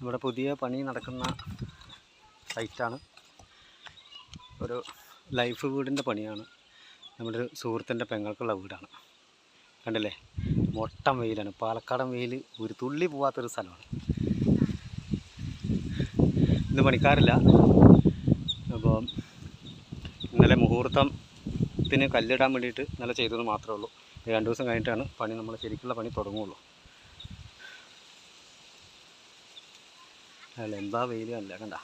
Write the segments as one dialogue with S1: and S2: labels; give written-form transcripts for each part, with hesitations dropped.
S1: നമ്മുടെ പുതിയ പണി നടക്കുന്ന സൈറ്റാണ്. ഒരു ലൈഫ് വീടിൻ്റെ പണിയാണ്. നമ്മുടെ ഒരു സുഹൃത്തിൻ്റെ പെങ്ങൾക്കുള്ള വീടാണ്. കണ്ടില്ലേ, മൊട്ടം വെയിലാണ്. പാലക്കാടൻ വെയിൽ ഒരു തുള്ളി പോവാത്തൊരു സ്ഥലമാണ്. ഇന്ന് പണിക്കാറില്ല. അപ്പോൾ ഇന്നലെ മുഹൂർത്തത്തിന് കല്ലിടാൻ വേണ്ടിയിട്ട് ഇന്നലെ ചെയ്തത് മാത്രമേ ഉള്ളൂ. 2 ദിവസം കഴിഞ്ഞിട്ടാണ് പണി, നമ്മൾ ശരിക്കുള്ള പണി തുടങ്ങുള്ളൂ. അല്ല, എന്താ വെയിൽ അല്ല, കണ്ട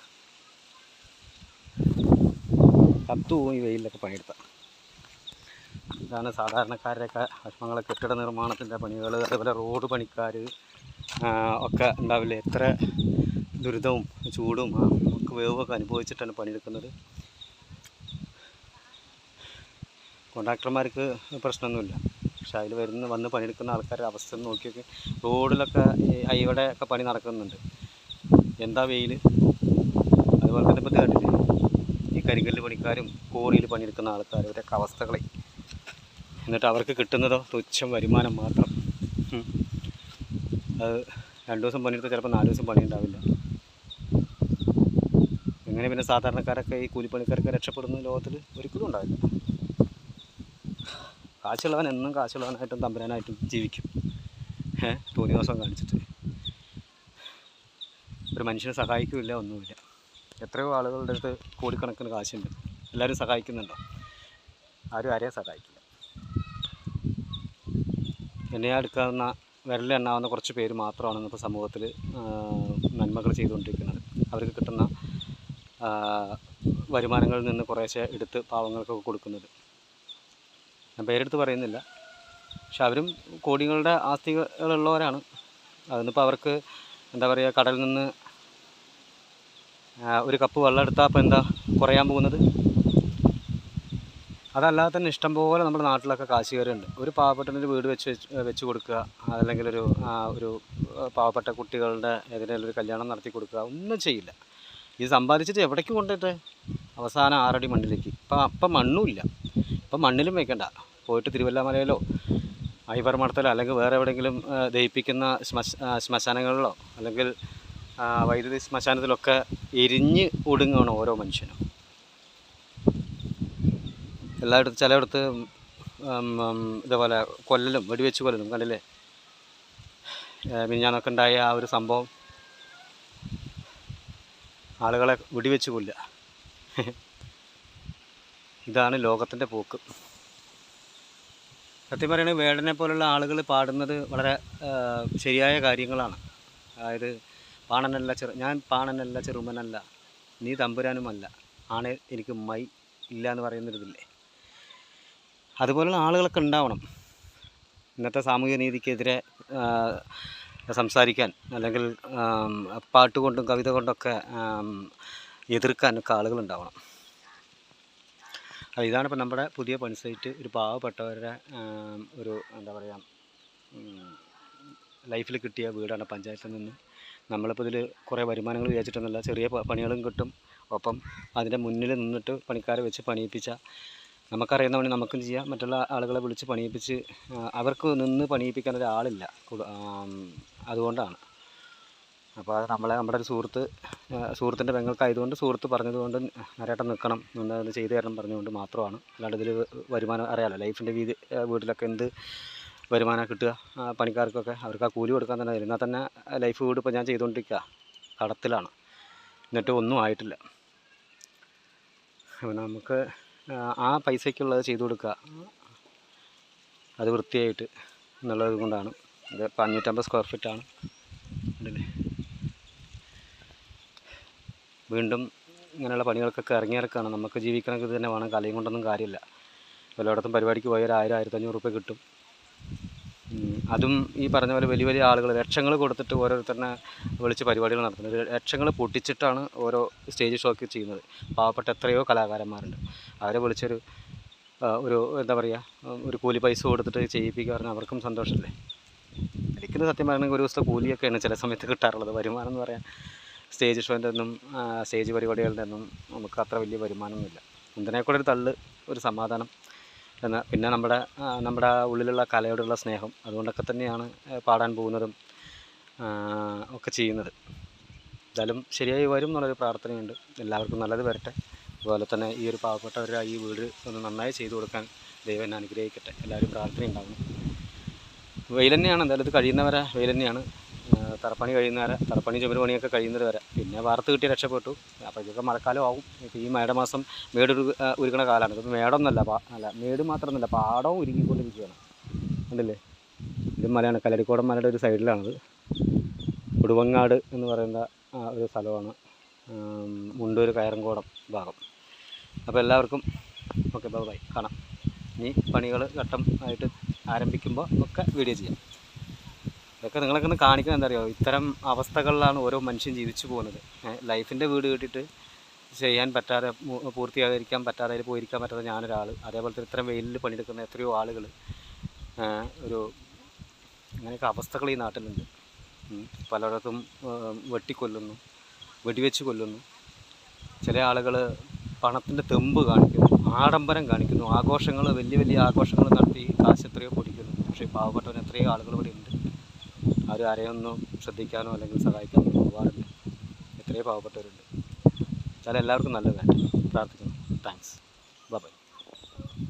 S1: കത്തു പോവും ഈ വെയിലൊക്കെ പണിയെടുത്താൽ. ഇതാണ് സാധാരണക്കാരുടെയൊക്കെ വിഷമങ്ങൾ. കെട്ടിട നിർമ്മാണത്തിൻ്റെ പണികൾ, അതേപോലെ റോഡ് പണിക്കാർ ഒക്കെ ഉണ്ടാവില്ലേ. എത്ര ദുരിതവും ചൂടും നമുക്ക് വേവൊക്കെ അനുഭവിച്ചിട്ടാണ് പണിയെടുക്കുന്നത്. കോൺട്രാക്ടർമാർക്ക് പ്രശ്നമൊന്നുമില്ല, പക്ഷെ അതിൽ വന്ന് പണിയെടുക്കുന്ന ആൾക്കാരുടെ അവസ്ഥ നോക്കിയൊക്കെ. റോഡിലൊക്കെ ഹൈവേയുടെ ഒക്കെ പണി നടക്കുന്നുണ്ട്. എന്താ വെയിൽ. അതുപോലെ തന്നെ ഇപ്പോൾ കേട്ടില്ലേ, ഈ കരിങ്കല്ല് പണിക്കാരും കോറിയിൽ പണിയെടുക്കുന്ന ആൾക്കാരുടെയൊക്കെ അവസ്ഥകളെ. എന്നിട്ട് അവർക്ക് കിട്ടുന്നതോ തുച്ഛം വരുമാനം മാത്രം. അത് 2 ദിവസം പണിയെടുത്താൽ ചിലപ്പോൾ 4 ദിവസം പണി ഉണ്ടാവില്ല. എങ്ങനെ പിന്നെ സാധാരണക്കാരൊക്കെ ഈ കൂലിപ്പണിക്കാരൊക്കെ രക്ഷപ്പെടുന്ന ലോകത്തിൽ ഒരിക്കലും ഉണ്ടാവില്ല. കാശുള്ളവൻ എന്നും കാശുള്ളവനായിട്ടും തമ്പുരാനായിട്ടും ജീവിക്കും. തോന്നിയ ദിവസം കാണിച്ചിട്ട് ഒരു മനുഷ്യനെ സഹായിക്കില്ല, ഒന്നുമില്ല. എത്രയോ ആളുകളുടെ അടുത്ത് കോടിക്കണക്കിന് കാശുണ്ട്. എല്ലാവരും സഹായിക്കുന്നുണ്ടോ? ആരും ആരെയും സഹായിക്കില്ല. എന്നെ എടുക്കാവുന്ന വിരലെണ്ണാവുന്ന കുറച്ച് പേര് മാത്രമാണ് ഇന്നത്തെ സമൂഹത്തിൽ നന്മകൾ ചെയ്തുകൊണ്ടിരിക്കുന്നത്. അവർക്ക് കിട്ടുന്ന വരുമാനങ്ങളിൽ നിന്ന് കുറേശ്ശെ എടുത്ത് പാവങ്ങൾക്കൊക്കെ കൊടുക്കുന്നത്. ഞാൻ പേരെടുത്ത് പറയുന്നില്ല, പക്ഷെ അവരും കോടികളുടെ ആസ്തികളുള്ളവരാണ്. അതിനിപ്പോൾ അവർക്ക് എന്താ പറയുക, കടലിൽ നിന്ന് ഒരു കപ്പ് വെള്ളം എടുത്താൽ അപ്പോൾ എന്താ കുറയാൻ പോകുന്നത്? അതല്ലാതെ തന്നെ ഇഷ്ടംപോലെ നമ്മുടെ നാട്ടിലൊക്കെ കാശുകാരുണ്ട്. ഒരു പാവപ്പെട്ടൊരു വീട് വെച്ച് കൊടുക്കുക, അല്ലെങ്കിൽ ഒരു പാവപ്പെട്ട കുട്ടികളുടെ ഏതെങ്കിലും ഒരു കല്യാണം നടത്തി കൊടുക്കുക, ഒന്നും ചെയ്യില്ല. ഇത് സമ്പാദിച്ചിട്ട് എവിടേക്ക് കൊണ്ടിട്ട് അവസാനം 6 അടി മണ്ണിലേക്ക്. അപ്പം മണ്ണുമില്ല. ഇപ്പം മണ്ണിലും വയ്ക്കണ്ട, പോയിട്ട് തിരുവല്ലാമലയിലോ ഐവർ മഠത്തിലോ അല്ലെങ്കിൽ വേറെ എവിടെയെങ്കിലും ദഹിപ്പിക്കുന്ന ശ്മശാനങ്ങളിലോ അല്ലെങ്കിൽ വൈദ്യുതി ശ്മശാനത്തിലൊക്കെ എരിഞ്ഞ് ഒടുങ്ങുകയാണ് ഓരോ മനുഷ്യനും. എല്ലായിടത്തും ചിലയിടത്ത് ഇതേപോലെ കൊല്ലലും വെടിവെച്ച് കൊല്ലലും കണ്ടില്ലേ. മിനിഞ്ഞാന്നൊക്കെ ഉണ്ടായ ആ ഒരു സംഭവം, ആളുകളെ വെടിവെച്ച് കൊല്ലുക. ഇതാണ് ലോകത്തിൻ്റെ പോക്ക്. സത്യം പറയുകയാണെങ്കിൽ വേടനെ പോലുള്ള ആളുകൾ പാടുന്നത് വളരെ ശരിയായ കാര്യങ്ങളാണ്. അതായത് ഞാൻ പാണനല്ല ചെറുമനല്ല, നീ തമ്പുരാനുമല്ല, ആണ് എനിക്ക് മൈ ഇല്ല എന്ന് പറയുന്നൊരിതില്ലേ. അതുപോലുള്ള ആളുകളൊക്കെ ഉണ്ടാവണം ഇന്നത്തെ സാമൂഹ്യ നീതിക്കെതിരെ സംസാരിക്കാൻ, അല്ലെങ്കിൽ പാട്ടുകൊണ്ടും കവിത കൊണ്ടൊക്കെ എതിർക്കാനൊക്കെ ആളുകളുണ്ടാവണം. ഇതാണിപ്പോൾ നമ്മുടെ പുതിയ പണി സൈറ്റ്. ഒരു പാവപ്പെട്ടവരുടെ ഒരു എന്താ പറയുക, ലൈഫിൽ കിട്ടിയ വീടാണ് പഞ്ചായത്തിൽ നിന്ന്. നമ്മളിപ്പോൾ ഇതിൽ കുറേ വരുമാനങ്ങൾ വിചാരിച്ചിട്ടൊന്നുമില്ല. ചെറിയ പണികളും കിട്ടും. ഒപ്പം അതിൻ്റെ മുന്നിൽ നിന്നിട്ട് പണിക്കാരെ വെച്ച് പണിയിപ്പിച്ച, നമുക്കറിയുന്ന പണി നമുക്കും ചെയ്യാം. മറ്റുള്ള ആളുകളെ വിളിച്ച് പണിയിപ്പിച്ച് അവർക്ക് നിന്ന് പണിയിപ്പിക്കാൻ ഒരാളില്ല. അതുകൊണ്ടാണ്. അപ്പോൾ അത് നമ്മുടെ ഒരു സുഹൃത്തിൻ്റെ പെങ്ങൾക്കായതുകൊണ്ട്, സുഹൃത്ത് പറഞ്ഞതുകൊണ്ട് നരേട്ടൻ നിൽക്കണം, അത് ചെയ്തു തരണം പറഞ്ഞുകൊണ്ട് മാത്രമാണ്. അല്ലാണ്ട് ഇതിൽ വരുമാനം അറിയാമല്ലോ, ലൈഫിൻ്റെ വീട്ടിലൊക്കെ എന്ത് വരുമാനം കിട്ടുക പണിക്കാർക്കൊക്കെ. അവർക്ക് ആ കൂലി കൊടുക്കാൻ തന്നെ. എന്നാൽ തന്നെ ലൈഫ് വീട് ഇപ്പോൾ ഞാൻ ചെയ്തുകൊണ്ടിരിക്കുക കടത്തിലാണ്, എന്നിട്ട് ഒന്നും ആയിട്ടില്ല. അപ്പോൾ നമുക്ക് ആ പൈസയ്ക്കുള്ളത് ചെയ്തു കൊടുക്കുക, അത് വൃത്തിയായിട്ട് എന്നുള്ളത് കൊണ്ടാണ്. ഇത് 550 സ്ക്വയർ ഫീറ്റാണ്. ഉണ്ടല്ലേ, വീണ്ടും ഇങ്ങനെയുള്ള പണികൾക്കൊക്കെ ഇറങ്ങിയിറക്കാണ്. നമുക്ക് ജീവിക്കണമെങ്കിൽ ഇത് തന്നെ വേണം. കലയും കൊണ്ടൊന്നും കാര്യമില്ല. പലയിടത്തും പരിപാടിക്ക് പോയാൽ 1000-1500 രൂപ കിട്ടും. അതും ഈ പറഞ്ഞ പോലെ വലിയ വലിയ ആളുകൾ ലക്ഷങ്ങൾ കൊടുത്തിട്ട് ഓരോരുത്തരനെ വിളിച്ച് പരിപാടികൾ നടത്തുന്നത്. ലക്ഷങ്ങൾ പൊട്ടിച്ചിട്ടാണ് ഓരോ സ്റ്റേജ് ഷോക്ക് ചെയ്യുന്നത്. പാവപ്പെട്ട എത്രയോ കലാകാരന്മാരുണ്ട്. അവരെ വിളിച്ചൊരു എന്താ പറയുക, ഒരു കൂലി പൈസ കൊടുത്തിട്ട് ചെയ്യിപ്പിക്കുക പറഞ്ഞാൽ അവർക്കും സന്തോഷമല്ലേ. എനിക്കിത് സത്യം പറയണമെങ്കിൽ ഒരു ദിവസത്തെ കൂലിയൊക്കെയാണ് ചില സമയത്ത് കിട്ടാറുള്ളത്. വരുമാനം എന്ന് പറയാൻ സ്റ്റേജ് ഷോൻ്റെ ഒന്നും സ്റ്റേജ് പരിപാടികളുടെ ഒന്നും നമുക്ക് അത്ര വലിയ വരുമാനമൊന്നുമില്ല. എന്തിനേക്കൂടെ ഒരു തള്ള്, ഒരു സമാധാനം പിന്നെ നമ്മുടെ ഉള്ളിലുള്ള കലയോടുള്ള സ്നേഹം. അതുകൊണ്ടൊക്കെ തന്നെയാണ് പാടാൻ പോകുന്നതും ഒക്കെ ചെയ്യുന്നത്. എന്തായാലും ശരിയായി വരും എന്നുള്ളൊരു പ്രാർത്ഥനയുണ്ട്. എല്ലാവർക്കും നല്ലത് വരട്ടെ. അതുപോലെ തന്നെ ഈ ഒരു പാവപ്പെട്ടവരുടെ ഈ വീട് ഒന്ന് നന്നായി ചെയ്തു കൊടുക്കാൻ ദൈവം എന്നെ അനുഗ്രഹിക്കട്ടെ. എല്ലാവരും പ്രാർത്ഥനയുണ്ടാവണം. വെയിൽ തന്നെയാണ്, എന്തായാലും ഇത് കഴിയുന്നവരെ വെയിൽ തന്നെയാണ്. തറപ്പണി കഴിയുന്നവരെ, തറപ്പണി ചുമര് പണിയൊക്കെ കഴിയുന്നത് വരെ. പിന്നെ വാർത്ത് കിട്ടി രക്ഷപ്പെട്ടു. അപ്പോൾ ഇതൊക്കെ മഴക്കാലം ആവും. ഇപ്പോൾ ഈ മേടമാസം മേട് ഉരുക്കണ കാലമാണ്. ഇതിപ്പോൾ മേടമൊന്നുമല്ല, അല്ല മേട് മാത്രമൊന്നുമല്ല, പാടവും ഉരുക്കിക്കൊണ്ടിരിക്കുകയാണ്. കണ്ടില്ലേ? ഇത് മലയാണ്, കല്ലടിക്കോടൻ മലയുടെ ഒരു സൈഡിലാണത്. കൊടുവങ്ങാട് എന്ന് പറയുന്ന ഒരു സ്ഥലമാണ്, മുണ്ടൂർ കയറങ്കോടം ഭാഗം. അപ്പോൾ എല്ലാവർക്കും ഓക്കെ, ബൈ, കാണാം. ഇനി പണികൾ ഘട്ടം ആയിട്ട് ആരംഭിക്കുമ്പോൾ ഒക്കെ വീഡിയോ ചെയ്യാം. ഇതൊക്കെ നിങ്ങളൊക്കെ ഒന്ന് കാണിക്കുന്നത് എന്താ അറിയുമോ, ഇത്തരം അവസ്ഥകളിലാണ് ഓരോ മനുഷ്യൻ ജീവിച്ചു പോകുന്നത്. ലൈഫിൻ്റെ വീട് കേട്ടിട്ട് ചെയ്യാൻ പറ്റാതെ, പൂർത്തീകരിക്കാൻ പറ്റാതെ, അതിൽ പോയിരിക്കാൻ പറ്റാതെ ഞാനൊരാൾ, അതേപോലെ തന്നെ ഇത്തരം വെയിലിൽ പണിയെടുക്കുന്ന എത്രയോ ആളുകൾ, അങ്ങനെയൊക്കെ അവസ്ഥകൾ ഈ നാട്ടിലുണ്ട്. പലയിടത്തും വെട്ടിക്കൊല്ലുന്നു, വെടിവെച്ച് കൊല്ലുന്നു. ചില ആളുകൾ പണത്തിൻ്റെ തെമ്പ് കാണിക്കുന്നു, ആഡംബരം കാണിക്കുന്നു, ആഘോഷങ്ങൾ, വലിയ വലിയ ആഘോഷങ്ങൾ നടത്തി കാശ് എത്രയോ പൊടിക്കുന്നു. പക്ഷേ പാവപ്പെട്ടവൻ എത്രയോ ആളുകൾ ഇവിടെ ഉണ്ട്. ആരും ആരെയൊന്നും ശ്രദ്ധിക്കാനോ അല്ലെങ്കിൽ സഹായിക്കാനോ പോകാറില്ല. എത്രയോ പാവപ്പെട്ടവരുണ്ട്. ചില എല്ലാവർക്കും നല്ലത് വേണ്ട പ്രാർത്ഥിക്കുന്നു. താങ്ക്സ്. ബൈ.